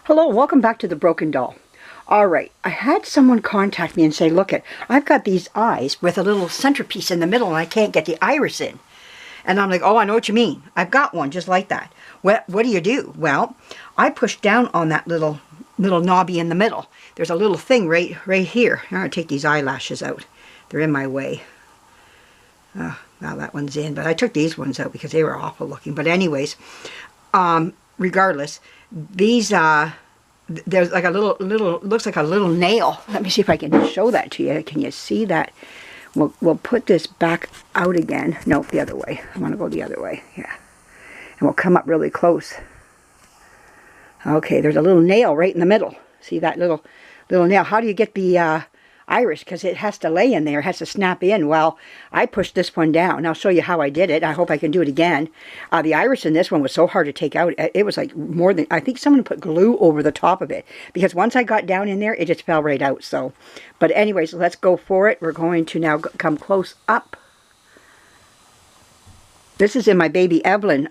Hello, welcome back to The Broken Doll. Alright, I had someone contact me and say, look, I've got these eyes with a little centerpiece in the middle and I can't get the iris in. And I'm like, oh, I know what you mean. I've got one just like that. What do you do? Well, I push down on that little knobby in the middle. There's a little thing right here. I'm going to take these eyelashes out. They're in my way. Now that one's in, but I took these ones out because they were awful looking. But anyways, regardless, these there's like a little looks like a little nail. Let me see if I can show that to you. Can you see that? We'll put this back out again. No, the other way. I want to go the other way. Yeah. And we'll come up really close. Okay, there's a little nail right in the middle. See that little nail? How do you get the iris? Because it has to lay in there. It has to snap in. Well, I pushed this one down. I'll show you how I did it. I hope I can do it again. The iris in this one was so hard to take out. It was like more than... I think someone put glue over the top of it. Because once I got down in there, it just fell right out. So, but anyways, let's go for it. We're going to now come close up. This is in my baby Evelyn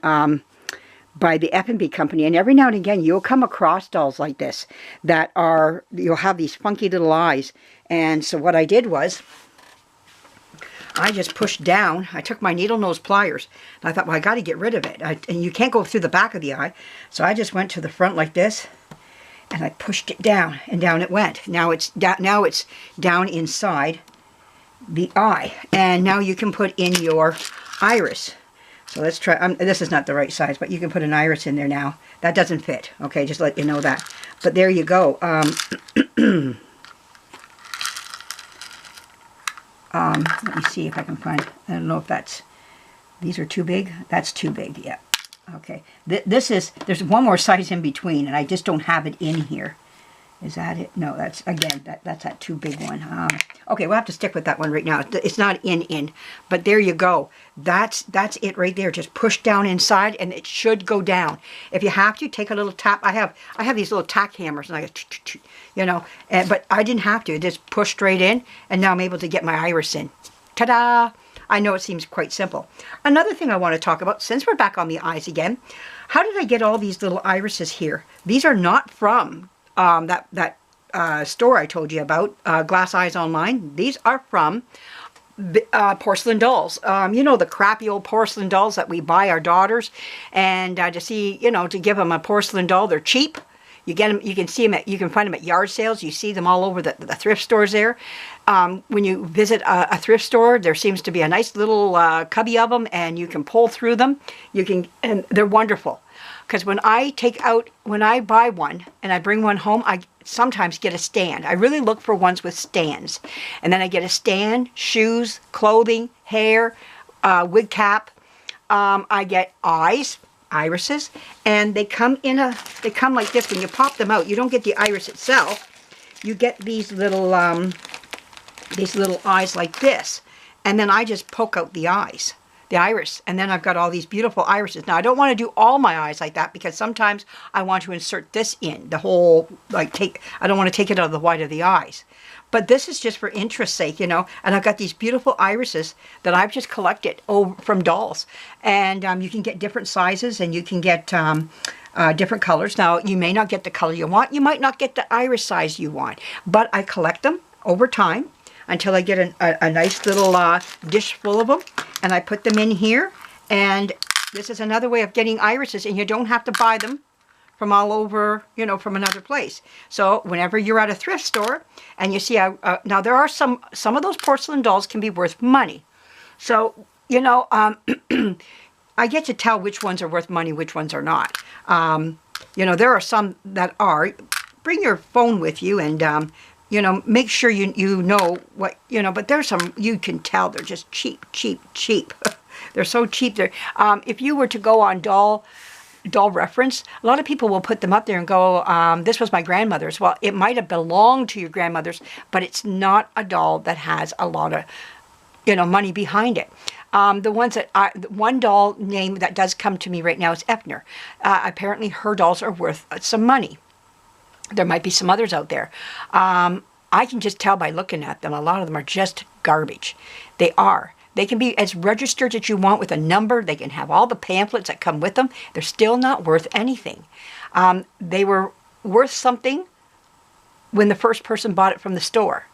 by the F&B company, and every now and again you'll come across dolls like this that are, you'll have these funky little eyes. And so what I did was I just pushed down. I took my needle nose pliers and I thought, well, I got to get rid of it, and you can't go through the back of the eye. So I just went to the front like this and I pushed it down, and down it went. Now it's down inside the eye, and now you can put in your iris. So let's try. This is not the right size, but you can put an iris in there now. That doesn't fit. Okay, just let you know that. But there you go. Let me see if I can find. I don't know if that's. These are too big. That's too big. Yeah. Okay. This is. There's one more size in between, and I just don't have it in here. Is that it? No, that's, again, that's that too big one. Okay, we'll have to stick with that one right now. It's not in, but there you go. That's it right there. Just push down inside, and it should go down. If you have to, take a little tap. I have these little tack hammers, and I go, you know, but I didn't have to. Just push straight in, and now I'm able to get my iris in. Ta-da! I know it seems quite simple. Another thing I want to talk about, since we're back on the eyes again, how did I get all these little irises here? These are not from that store I told you about, Glass Eyes Online. These are from porcelain dolls. You know, the crappy old porcelain dolls that we buy our daughters, and to see, you know, to give them a porcelain doll. They're cheap. You get them. You can see them. You can find them at yard sales. You see them all over the thrift stores there. When you visit a thrift store, there seems to be a nice little cubby of them, and you can pull through them. And they're wonderful. Because when I buy one and I bring one home, I sometimes get a stand. I really look for ones with stands. And then I get a stand, shoes, clothing, hair, wig cap. I get irises, and they come like this. When you pop them out, you don't get the iris itself. You get these little eyes like this. And then I just poke out the eyes. The iris, and then I've got all these beautiful irises. Now I don't want to do all my eyes like that, because sometimes I want to insert this in the whole, I don't want to take it out of the white of the eyes. But this is just for interest's sake, you know. And I've got these beautiful irises that I've just collected from dolls, and you can get different sizes, and you can get different colors. Now you may not get the color you want. You might not get the iris size you want, but I collect them over time until I get a nice little dish full of them, and I put them in here. And this is another way of getting irises, and you don't have to buy them from all over, you know, from another place. So whenever you're at a thrift store and you see, now there are some of those porcelain dolls can be worth money. So, you know, I get to tell which ones are worth money, which ones are not. You know, there are some that are. Bring your phone with you, and you know, make sure you know what, you know, but there's some, you can tell they're just cheap. They're so cheap. If you were to go on doll reference, a lot of people will put them up there and go, this was my grandmother's. Well, it might have belonged to your grandmother's, but it's not a doll that has a lot of, you know, money behind it. The ones that one doll name that does come to me right now is Epner. Apparently her dolls are worth some money. There might be some others out there. I can just tell by looking at them. A lot of them are just garbage. They are. They can be as registered as you want with a number. They can have all the pamphlets that come with them. They're still not worth anything. They were worth something when the first person bought it from the store.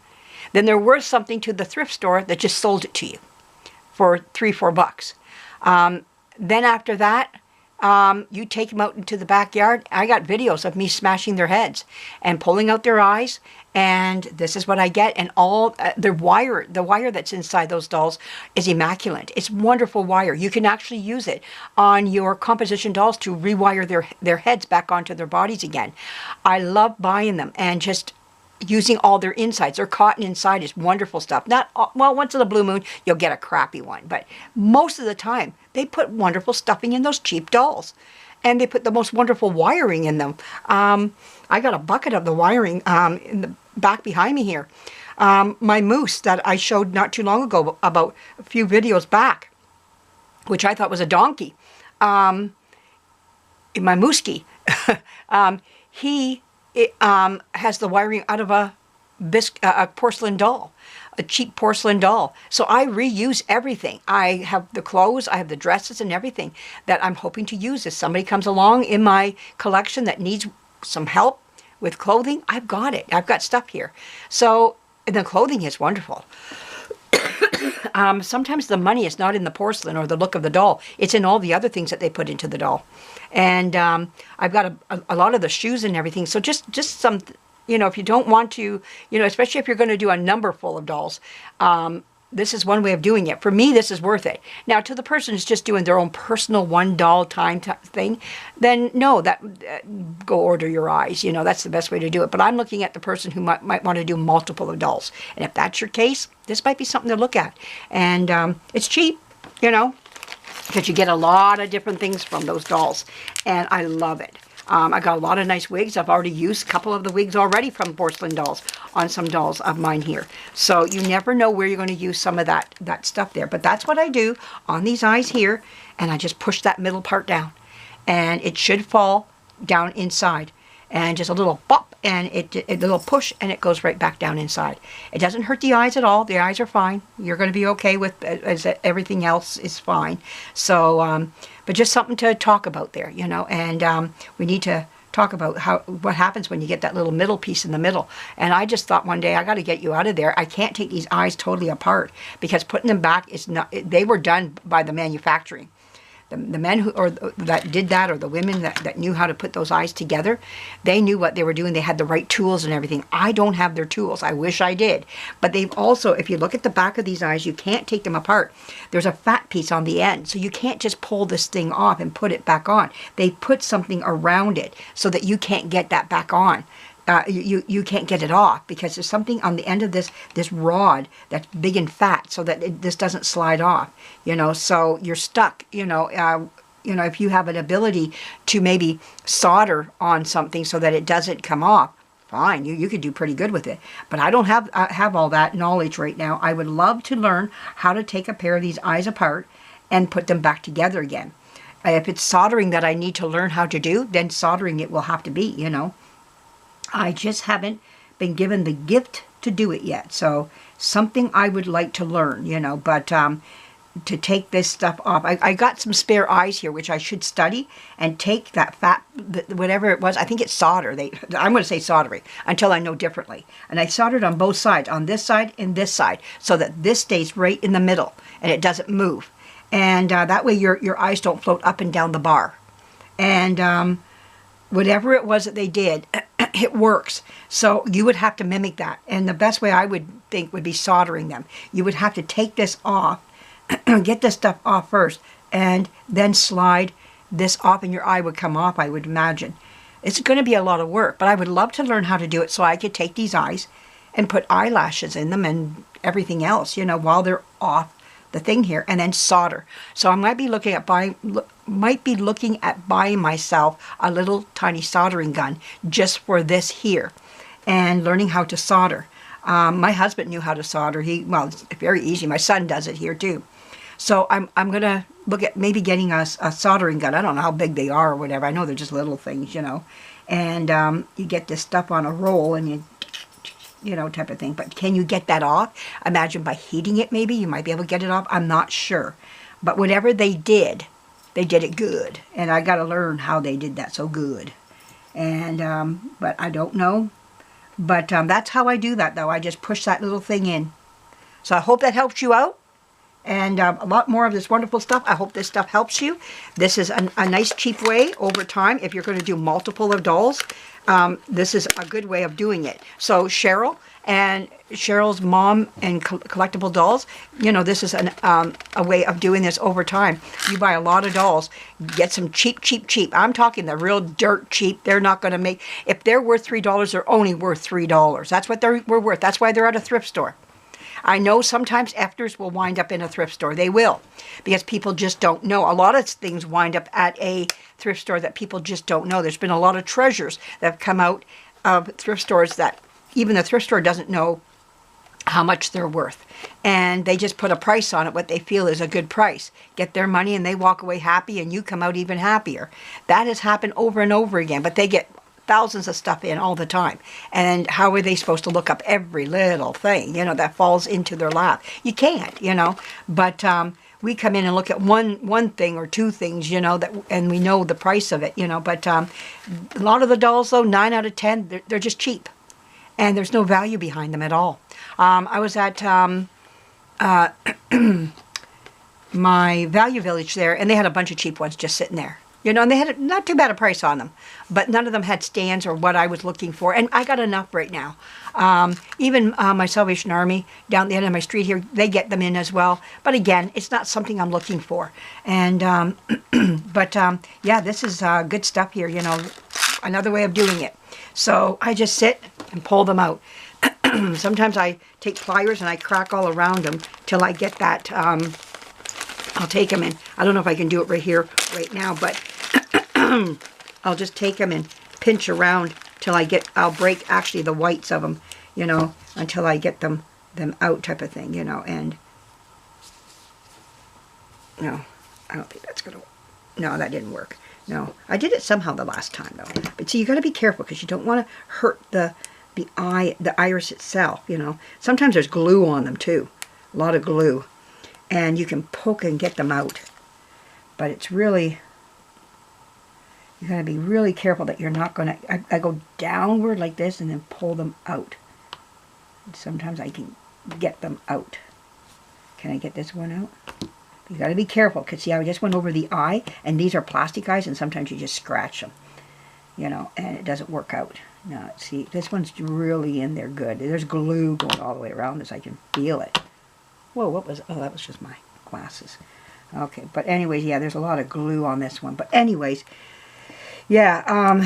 Then they're worth something to the thrift store that just sold it to you for $3-4. Then after that, you take them out into the backyard. I got videos of me smashing their heads and pulling out their eyes, and this is what I get. And all the wire that's inside those dolls is immaculate. It's wonderful wire. You can actually use it on your composition dolls to rewire their heads back onto their bodies again. I love buying them and just using all their insides. Their cotton inside is wonderful stuff. Not, well, once in a blue moon, you'll get a crappy one. But most of the time, they put wonderful stuffing in those cheap dolls. And they put the most wonderful wiring in them. I got a bucket of the wiring in the back behind me here. My moose that I showed not too long ago, about a few videos back, which I thought was a donkey. My mooski. He has the wiring out of a porcelain doll, a cheap porcelain doll. So I reuse everything. I have the clothes, I have the dresses and everything that I'm hoping to use. If somebody comes along in my collection that needs some help with clothing, I've got it. I've got stuff here. So the clothing is wonderful. Sometimes the money is not in the porcelain or the look of the doll. It's in all the other things that they put into the doll. And I've got a lot of the shoes and everything. So just some, you know, if you don't want to, you know, especially if you're going to do a number full of dolls, this is one way of doing it. For me, this is worth it. Now, to the person who's just doing their own personal one doll time thing, then no, go order your eyes. You know, that's the best way to do it. But I'm looking at the person who might want to do multiple of dolls. And if that's your case, this might be something to look at. And it's cheap, you know, because you get a lot of different things from those dolls. And I love it. I got a lot of nice wigs. I've already used a couple of the wigs already from porcelain dolls on some dolls of mine here. So you never know where you're going to use some of that stuff there. But that's what I do on these eyes here. And I just push that middle part down. And it should fall down inside. And just a little bop, and a little push, and it goes right back down inside. It doesn't hurt the eyes at all. The eyes are fine. You're going to be okay with as everything else is fine. So, but just something to talk about there, you know. And we need to talk about what happens when you get that little middle piece in the middle. And I just thought one day, I got to get you out of there. I can't take these eyes totally apart because putting them back is not. They were done by the manufacturing. The men that did that, or the women that knew how to put those eyes together, they knew what they were doing. They had the right tools and everything. I don't have their tools. I wish I did. But they've also, if you look at the back of these eyes, you can't take them apart. There's a fat piece on the end, so you can't just pull this thing off and put it back on. They put something around it so that you can't get that back on. You can't get it off because there's something on the end of this rod that's big and fat so that this doesn't slide off, you know, so you're stuck, you know, if you have an ability to maybe solder on something so that it doesn't come off, fine, you could do pretty good with it. But I don't have all that knowledge right now. I would love to learn how to take a pair of these eyes apart and put them back together again. If it's soldering that I need to learn how to do, then soldering it will have to be, you know. I just haven't been given the gift to do it yet. So something I would like to learn, you know, but to take this stuff off. I got some spare eyes here, which I should study and take that fat, whatever it was. I think it's solder. I'm going to say soldering until I know differently. And I soldered on both sides, on this side and this side, so that this stays right in the middle and it doesn't move. And that way your eyes don't float up and down the bar. And whatever it was that they did, it works. So you would have to mimic that. And the best way I would think would be soldering them. You would have to take this off, get this stuff off first, and then slide this off and your eye would come off, I would imagine. It's going to be a lot of work, but I would love to learn how to do it so I could take these eyes and put eyelashes in them and everything else, you know, while they're off the thing here, and then solder. So I might be looking at buying myself a little tiny soldering gun just for this here, and learning how to solder. My husband knew how to solder. Well, it's very easy. My son does it here too. So I'm gonna look at maybe getting a soldering gun. I don't know how big they are or whatever. I know they're just little things, you know. And you get this stuff on a roll and you know, type of thing. But can you get that off? Imagine by heating it, maybe you might be able to get it off. I'm not sure. But whatever they did it good. And I got to learn how they did that so good. And, but I don't know. But that's how I do that, though. I just push that little thing in. So I hope that helps you out. And a lot more of this wonderful stuff. I hope this stuff helps you. This is a nice cheap way over time. If you're going to do multiple of dolls, this is a good way of doing it. So Cheryl and Cheryl's mom and collectible dolls, you know, this is a way of doing this over time. You buy a lot of dolls, get some cheap, cheap, cheap. I'm talking the real dirt cheap. They're not going to make, if they're worth $3, they're only worth $3. That's what they're worth. That's why they're at a thrift store. I know sometimes efters will wind up in a thrift store. They will, because people just don't know. A lot of things wind up at a thrift store that people just don't know. There's been a lot of treasures that have come out of thrift stores that even the thrift store doesn't know how much they're worth. And they just put a price on it, what they feel is a good price. Get their money and they walk away happy and you come out even happier. That has happened over and over again, but they get thousands of stuff in all the time. And how are they supposed to look up every little thing, you know, that falls into their lap? You can't, you know, but we come in and look at one thing or two things, you know, that, and we know the price of it, you know, but a lot of the dolls, though, 9 out of 10, they're just cheap. And there's no value behind them at all. I was at my Value Village there, and they had a bunch of cheap ones just sitting there. You know, and they had not too bad a price on them, but none of them had stands or what I was looking for. And I got enough right now. Even my Salvation Army down the end of my street here, they get them in as well. But again, it's not something I'm looking for. And yeah, this is good stuff here, you know, another way of doing it. So I just sit and pull them out. Sometimes I take pliers and I crack all around them till I get that, I'll take them in. I don't know if I can do it right here, right now, but I'll just take them and pinch around till I'll break actually the whites of them, you know, until I get them out type of thing, you know, and no, I don't think that's going to, no, that didn't work. No, I did it somehow the last time, though. But see, you got to be careful because you don't want to hurt the iris itself, you know. Sometimes there's glue on them, too. A lot of glue. And you can poke and get them out. But it's really, you got to be really careful that you're not going to, I go downward like this and then pull them out. And sometimes I can get them out. Can I get this one out? You got to be careful, because see, I just went over the eye, and these are plastic eyes, and sometimes you just scratch them, you know, and it doesn't work out. Now, see, this one's really in there good. There's glue going all the way around this. I can feel it. Whoa, what was, oh, that was just my glasses. Okay, but anyways, yeah, there's a lot of glue on this one. But anyways, yeah,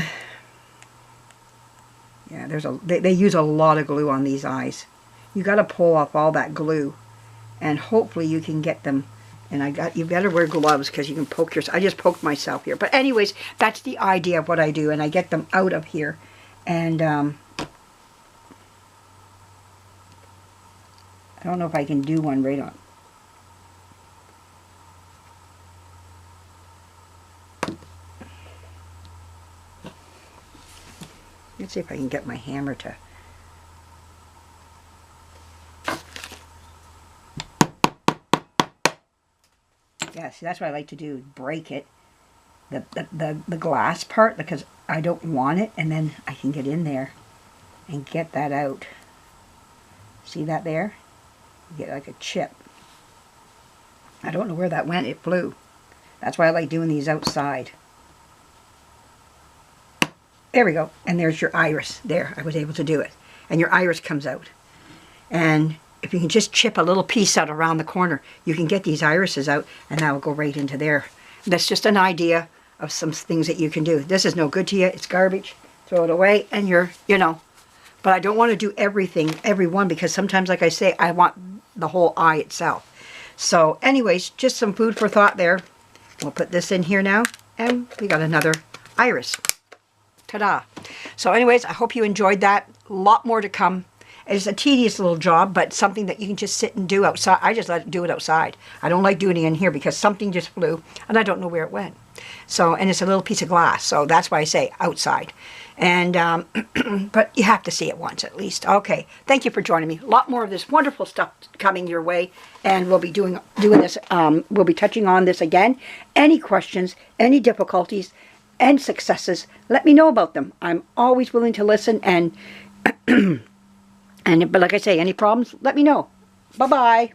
yeah, they use a lot of glue on these eyes. You got to pull off all that glue, and hopefully you can get them. And you better wear gloves because you can poke yourself. I just poked myself here. But anyways, that's the idea of what I do. And I get them out of here. And I don't know if I can do one right on. Let's see if I can get my hammer to... Yeah, see, that's what I like to do, break it, the glass part, because I don't want it, and then I can get in there and get that out. See that there? You get like a chip. I don't know where that went, it flew. That's why I like doing these outside. There we go, and there's your iris. There, I was able to do it. And your iris comes out. And if you can just chip a little piece out around the corner, you can get these irises out, and that will go right into there. And that's just an idea of some things that you can do. This is no good to you. It's garbage. Throw it away, and you're, you know. But I don't want to do everything, every one, because sometimes, like I say, I want the whole eye itself. So anyways, just some food for thought there. We'll put this in here now, and we got another iris. Ta-da. So anyways, I hope you enjoyed that. A lot more to come. It's a tedious little job, but something that you can just sit and do outside. I just do it outside. I don't like doing it in here because something just flew, and I don't know where it went. So, and it's a little piece of glass, so that's why I say outside. And, but you have to see it once at least. Okay, thank you for joining me. A lot more of this wonderful stuff coming your way, and we'll be doing this, we'll be touching on this again. Any questions, any difficulties, and successes, let me know about them. I'm always willing to listen, and but like I say, any problems, let me know. Bye-bye.